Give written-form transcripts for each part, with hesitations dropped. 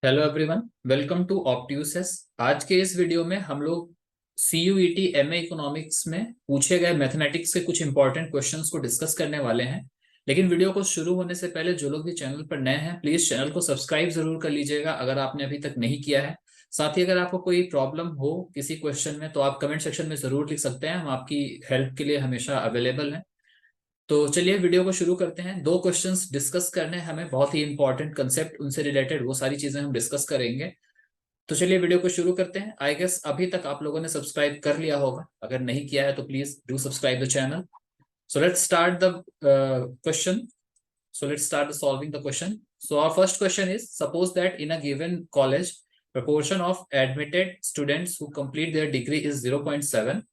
Hello everyone, welcome to ऑप्ट्यूसेस। आज के इस वीडियो में हम लोग CUET MA इकोनॉमिक्स में पूछे गए मैथमेटिक्स के कुछ इंपॉर्टेंट क्वेश्चंस को डिस्कस करने वाले हैं। लेकिन वीडियो को शुरू होने से पहले जो लोग भी चैनल पर नए हैं, प्लीज चैनल को सब्सक्राइब जरूर कर लीजिएगा अगर आपने अभी तक नहीं किया है। साथ ही अगर आपको कोई प्रॉब्लम हो किसी क्वेश्चन में तो आप कमेंट सेक्शन में जरूर लिख सकते हैं, हम आपकी हेल्प के लिए हमेशा अवेलेबल हैं। तो चलिए वीडियो को शुरू करते हैं। दो क्वेश्चंस डिस्कस करने हैं हमें, बहुत ही इंपॉर्टेंट कंसेप्ट उनसे रिलेटेड वो सारी चीजें हम डिस्कस करेंगे। तो चलिए वीडियो को शुरू करते हैं। आई गेस अभी तक आप लोगों ने सब्सक्राइब कर लिया होगा, अगर नहीं किया है तो please do subscribe the channel. So let's start the question. So let's start solving the question. So our first question is, suppose that in a given college, proportion of admitted students who complete their degree is 0.7.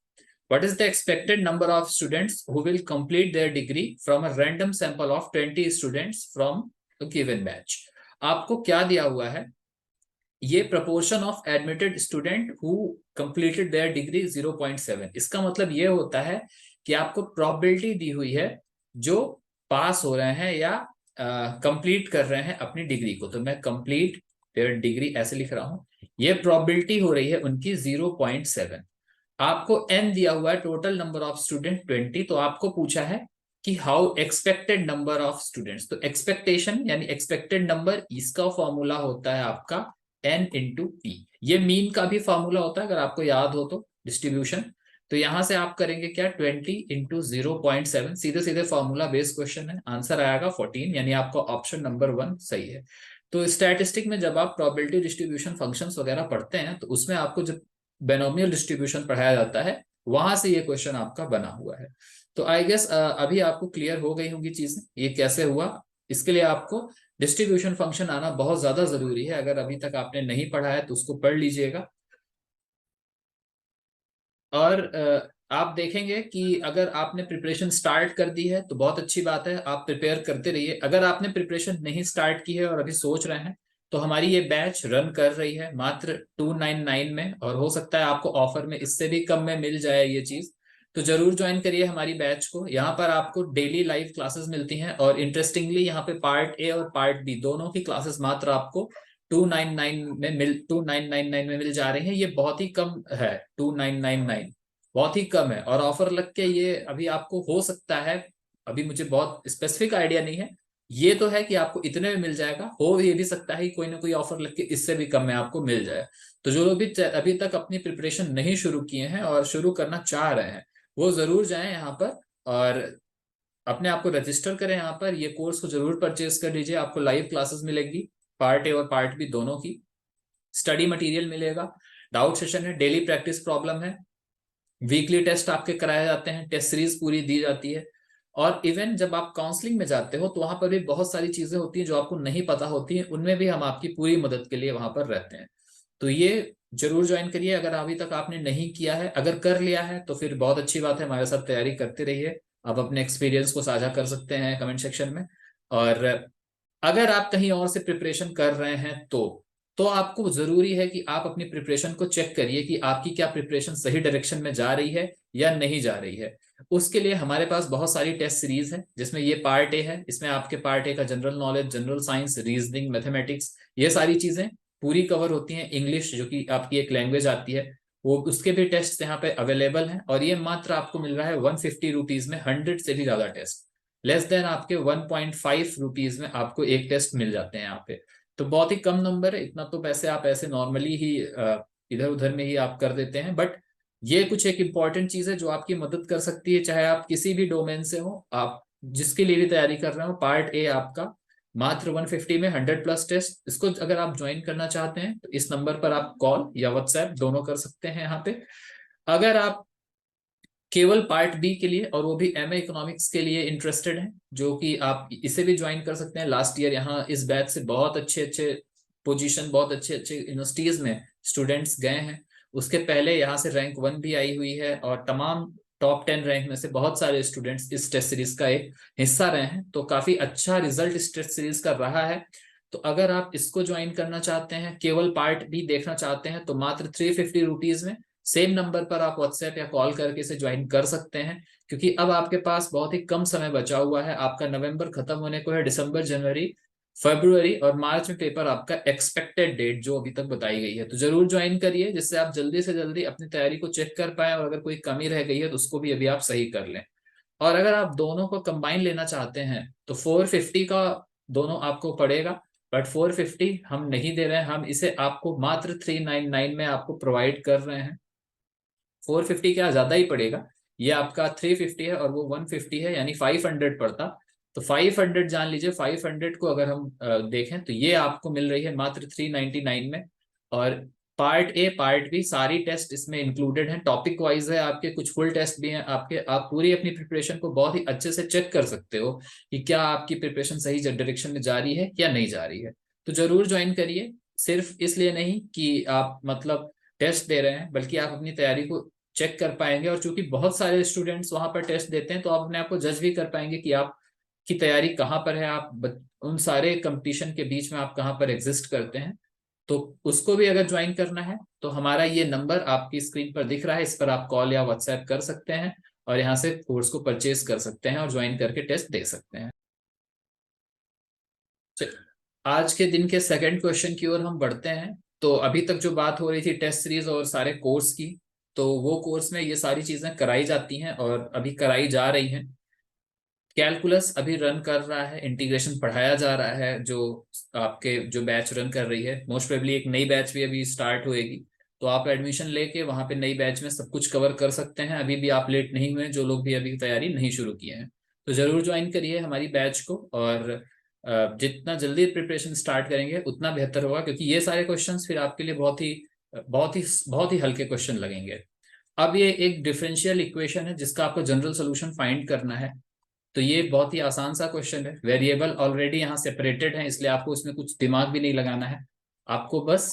What is the expected number of students who will complete their degree from a random sample of 20 students from a given batch? आपको क्या दिया हुआ है? ये proportion of admitted student who completed their degree 0.7। इसका मतलब ये होता है कि आपको probability दी हुई है जो पास हो रहे हैं या कंप्लीट कर रहे हैं अपनी डिग्री को। तो मैं कंप्लीट देयर डिग्री ऐसे लिख रहा हूं। ये प्रोबेबिलिटी हो रही है उनकी 0.7। आपको n दिया हुआ है, टोटल नंबर ऑफ स्टूडेंट 20। तो आपको पूछा है कि how expected number of students. तो एक्सपेक्टेशन यानी एक्सपेक्टेड नंबर, इसका फॉर्मूला होता है आपका n इंटू पी। ये मीन का भी फॉर्मूला होता है अगर आपको याद हो तो, डिस्ट्रीब्यूशन। तो यहां से आप करेंगे क्या, 20 इंटू 0.7, सीधे सीधे फॉर्मूला बेस्ड क्वेश्चन है, आंसर आएगा 14। यानी आपका ऑप्शन नंबर 1 सही है। तो स्टैटिस्टिक में जब आप प्रोबेबिलिटी डिस्ट्रीब्यूशन फंक्शंस वगैरह पढ़ते हैं तो उसमें आपको जब बेनोमियल डिस्ट्रीब्यूशन पढ़ाया जाता है वहां से ये क्वेश्चन आपका बना हुआ है। तो आई गेस अभी आपको क्लियर हो गई होंगी चीजें ये कैसे हुआ। इसके लिए आपको डिस्ट्रीब्यूशन फंक्शन आना बहुत ज्यादा जरूरी है। अगर अभी तक आपने नहीं पढ़ा है तो उसको पढ़ लीजिएगा। और आप देखेंगे कि अगर आपने प्रिपरेशन स्टार्ट कर दी है तो बहुत अच्छी बात है, आप प्रिपेयर करते रहिए। अगर आपने प्रिपरेशन नहीं स्टार्ट की है और अभी सोच रहे हैं तो हमारी ये बैच रन कर रही है मात्र 299 में, और हो सकता है आपको ऑफर में इससे भी कम में मिल जाए ये चीज। तो जरूर ज्वाइन करिए हमारी बैच को। यहाँ पर आपको डेली लाइव क्लासेस मिलती हैं, और इंटरेस्टिंगली यहाँ पे पार्ट ए और पार्ट बी दोनों की क्लासेस मात्र आपको 299 में मिल जा रही हैं। ये बहुत ही कम है, 2999 बहुत ही कम है। और ऑफर लग के ये अभी आपको हो सकता है, अभी मुझे बहुत स्पेसिफिक आइडिया नहीं है, ये तो है कि आपको इतने में मिल जाएगा। हो ये भी सकता है कि कोई ना कोई ऑफर लग के इससे भी कम में आपको मिल जाए। तो जो लोग भी अभी तक अपनी प्रिपरेशन नहीं शुरू किए हैं और शुरू करना चाह रहे हैं वो जरूर जाएं यहाँ पर और अपने आप को रजिस्टर करें। यहाँ पर ये कोर्स को जरूर परचेज कर लीजिए। आपको लाइव क्लासेस मिलेगी, पार्ट ए और पार्ट बी दोनों की। स्टडी मटेरियल मिलेगा, डाउट सेशन है, डेली प्रैक्टिस प्रॉब्लम है, वीकली टेस्ट आपके कराए जाते हैं, टेस्ट सीरीज पूरी दी जाती है। और इवन जब आप काउंसलिंग में जाते हो तो वहां पर भी बहुत सारी चीजें होती हैं जो आपको नहीं पता होती हैं, उनमें भी हम आपकी पूरी मदद के लिए वहां पर रहते हैं। तो ये जरूर ज्वाइन करिए अगर अभी तक आपने नहीं किया है। अगर कर लिया है तो फिर बहुत अच्छी बात है, हमारे साथ तैयारी करते रहिए। आप अपने एक्सपीरियंस को साझा कर सकते हैं कमेंट सेक्शन में। और अगर आप कहीं और से प्रिपरेशन कर रहे हैं तो आपको जरूरी है कि आप अपनी प्रिपरेशन को चेक करिए कि आपकी क्या प्रिपरेशन सही डायरेक्शन में जा रही है या नहीं जा रही है। उसके लिए हमारे पास बहुत सारी टेस्ट सीरीज है, जिसमें ये पार्ट ए है। इसमें आपके पार्ट ए का general knowledge, general science, reasoning, mathematics, ये सारी चीजें पूरी कवर होती हैं। इंग्लिश जो कि आपकी एक लैंग्वेज आती है, वो उसके भी टेस्ट यहाँ पे अवेलेबल हैं। और ये मात्र आपको मिल रहा है 150 रुपीज में, 100 से भी ज्यादा टेस्ट। लेस देन आपके 1.5 रुपीज में आपको एक टेस्ट मिल जाते हैं यहाँ पे। तो बहुत ही कम नंबर है, इतना तो पैसे आप ऐसे नॉर्मली ही इधर उधर में ही आप कर देते हैं। बट ये कुछ एक इंपॉर्टेंट चीज है जो आपकी मदद कर सकती है, चाहे आप किसी भी डोमेन से हो, आप जिसके लिए भी तैयारी कर रहे हो। पार्ट ए आपका मात्र 150 में 100 प्लस टेस्ट। इसको अगर आप ज्वाइन करना चाहते हैं तो इस नंबर पर आप कॉल या व्हाट्सएप दोनों कर सकते हैं यहाँ पे। अगर आप केवल पार्ट बी के लिए, और वो भी एमए इकोनॉमिक्स के लिए इंटरेस्टेड हैं, जो कि आप इसे भी ज्वाइन कर सकते हैं। लास्ट ईयर यहाँ इस बैच से बहुत अच्छे अच्छे पोजीशन, बहुत अच्छे अच्छे यूनिवर्सिटीज में स्टूडेंट्स गए हैं। उसके पहले यहाँ से रैंक 1 भी आई हुई है, और तमाम टॉप 10 रैंक में से बहुत सारे स्टूडेंट्स इस टेस्ट सीरीज का एक हिस्सा रहे हैं। तो काफी अच्छा रिजल्ट इस टेस्ट सीरीज का रहा है। तो अगर आप इसको ज्वाइन करना चाहते हैं, केवल पार्ट बी देखना चाहते हैं, तो मात्र 350 रुपीज में सेम नंबर पर आप व्हाट्सएप या कॉल करके इसे ज्वाइन कर सकते हैं। क्योंकि अब आपके पास बहुत ही कम समय बचा हुआ है, आपका नवंबर खत्म होने को है, दिसंबर जनवरी फरवरी और मार्च में पेपर आपका एक्सपेक्टेड डेट जो अभी तक बताई गई है। तो जरूर ज्वाइन करिए, जिससे आप जल्दी से जल्दी अपनी तैयारी को चेक कर पाए, और अगर कोई कमी रह गई है तो उसको भी अभी आप सही कर लें। और अगर आप दोनों को कंबाइन लेना चाहते हैं तो 450 का दोनों आपको पड़ेगा, बट 450 हम नहीं दे रहे हैं, हम इसे आपको मात्र 399 में आपको प्रोवाइड कर रहे हैं। 450 क्या ज्यादा ही पड़ेगा, ये आपका 350 है और वो 150 है, यानी 500 पड़ता। तो 500 जान लीजिए, 500 को अगर हम देखें तो ये आपको मिल रही है मात्र 399 में। और पार्ट ए पार्ट बी सारी टेस्ट इसमें इंक्लूडेड हैं, टॉपिक वाइज है आपके, कुछ फुल टेस्ट भी हैं आपके। आप पूरी अपनी प्रिपरेशन को बहुत ही अच्छे से चेक कर सकते हो कि क्या आपकी प्रिपरेशन सही डायरेक्शन में जा रही है या नहीं जा रही है। तो जरूर ज्वाइन करिए, सिर्फ इसलिए नहीं कि आप मतलब टेस्ट दे रहे हैं, बल्कि आप अपनी तैयारी को चेक कर पाएंगे। और चूंकि बहुत सारे स्टूडेंट्स वहां पर टेस्ट देते हैं, तो आप अपने आप को जज भी कर पाएंगे कि आप की तैयारी कहाँ पर है, आप उन सारे कंपटीशन के बीच में आप कहाँ पर एग्जिस्ट करते हैं। तो उसको भी अगर ज्वाइन करना है तो हमारा ये नंबर आपकी स्क्रीन पर दिख रहा है, इस पर आप कॉल या व्हाट्सएप कर सकते हैं, और यहाँ से कोर्स को परचेज कर सकते हैं और ज्वाइन करके टेस्ट दे सकते हैं। चलिए, आज के दिन के सेकंड क्वेश्चन की ओर हम बढ़ते हैं। तो अभी तक जो बात हो रही थी टेस्ट सीरीज और सारे कोर्स की, तो वो कोर्स में ये सारी चीजें कराई जाती हैं और अभी कराई जा रही हैं। कैलकुलस अभी रन कर रहा है, इंटीग्रेशन पढ़ाया जा रहा है, जो आपके जो बैच रन कर रही है। मोस्ट प्रोबेबली एक नई बैच भी अभी स्टार्ट होएगी, तो आप एडमिशन लेके वहां पे नई बैच में सब कुछ कवर कर सकते हैं। अभी भी आप लेट नहीं हुए, जो लोग भी अभी तैयारी नहीं शुरू किए हैं तो जरूर ज्वाइन करिए हमारी बैच को। और जितना जल्दी प्रिपरेशन स्टार्ट करेंगे उतना बेहतर होगा, क्योंकि ये सारे क्वेश्चंस फिर आपके लिए बहुत ही हल्के क्वेश्चन लगेंगे। अब ये एक डिफरेंशियल इक्वेशन है जिसका आपको जनरल सोल्यूशन फाइंड करना है। तो ये बहुत ही आसान सा क्वेश्चन है, वेरिएबल ऑलरेडी यहाँ सेपरेटेड है, इसलिए आपको इसमें कुछ दिमाग भी नहीं लगाना है। आपको बस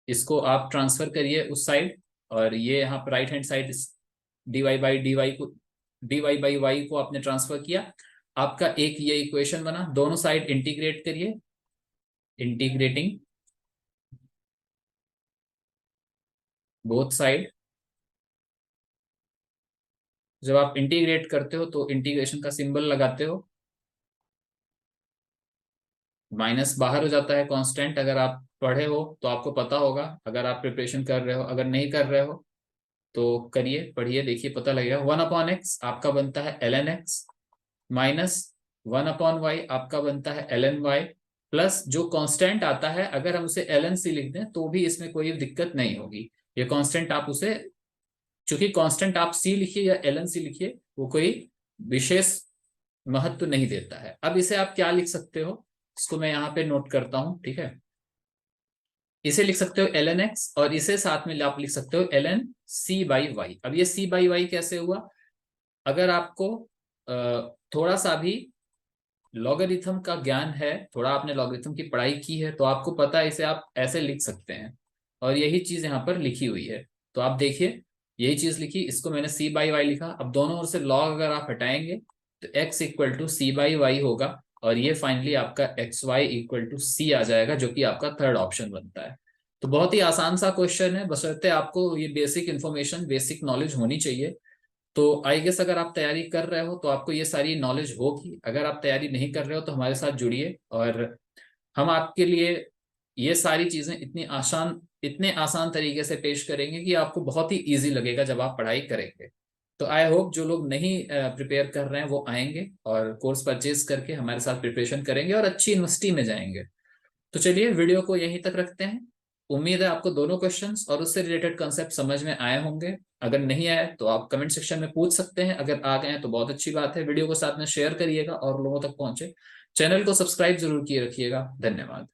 इसको आप ट्रांसफर करिए उस साइड, और ये यहाँ पर right hand side dy by y को आपने ट्रांसफर किया। आपका एक ये इक्वेशन बना, दोनों साइड इंटीग्रेट करिए, इंटीग्रेटिंग बोथ साइड। जब आप इंटीग्रेट करते हो तो इंटीग्रेशन का सिंबल लगाते हो, माइनस बाहर हो जाता है कांस्टेंट। अगर आप पढ़े हो तो आपको पता होगा, अगर आप प्रिपरेशन कर रहे हो, अगर नहीं कर रहे हो तो करिए, पढ़िए, देखिए, पता लगेगा। 1/x आपका बनता है ln x, माइनस 1/y आपका बनता है ln y, प्लस जो कांस्टेंट आता है अगर हम उसे ln c लिख दें तो भी इसमें कोई दिक्कत नहीं होगी। ये कांस्टेंट आप उसे, चूंकि कांस्टेंट आप c लिखिए या ln c लिखिए, वो कोई विशेष महत्व नहीं देता है। अब इसे आप क्या लिख सकते हो, इसको मैं यहाँ पे नोट करता हूं, ठीक है। इसे लिख सकते हो ln x, और इसे साथ में आप लिख सकते हो ln c/y। अब ये c/y कैसे हुआ, अगर आपको थोड़ा सा भी लॉगरिथम का ज्ञान है, थोड़ा आपने लॉगरिथम की पढ़ाई की है, तो आपको पता है इसे आप ऐसे लिख सकते हैं। और यही चीज यहाँ पर लिखी हुई है, तो आप देखिए, यही चीज लिखी, इसको मैंने c/y लिखा। अब दोनों ओर से लॉग अगर आप हटाएंगे तो x इक्वल टू c/y होगा, और ये फाइनली आपका xy इक्वल टू c आ जाएगा, जो कि आपका थर्ड ऑप्शन बनता है। तो बहुत ही आसान सा क्वेश्चन है, बशर्ते आपको ये बेसिक इन्फॉर्मेशन, बेसिक नॉलेज होनी चाहिए। तो आई गेस अगर आप तैयारी कर रहे हो तो आपको ये सारी नॉलेज होगी, अगर आप तैयारी नहीं कर रहे हो तो हमारे साथ जुड़िए, और हम आपके लिए ये सारी चीजें इतने आसान तरीके से पेश करेंगे कि आपको बहुत ही इजी लगेगा जब आप पढ़ाई करेंगे। तो आई होप जो लोग नहीं प्रिपेयर कर रहे हैं वो आएंगे और कोर्स परचेज करके हमारे साथ प्रिपरेशन करेंगे और अच्छी यूनिवर्सिटी में जाएंगे। तो चलिए, वीडियो को यहीं तक रखते हैं। उम्मीद है आपको दोनों क्वेश्चंस और उससे रिलेटेड कंसेप्ट समझ में आए होंगे। अगर नहीं आए तो आप कमेंट सेक्शन में पूछ सकते हैं, अगर आ गए हैं तो बहुत अच्छी बात है। वीडियो को साथ में शेयर करिएगा और लोगों तक पहुंचे। चैनल को सब्सक्राइब जरूर किए रखिएगा। धन्यवाद।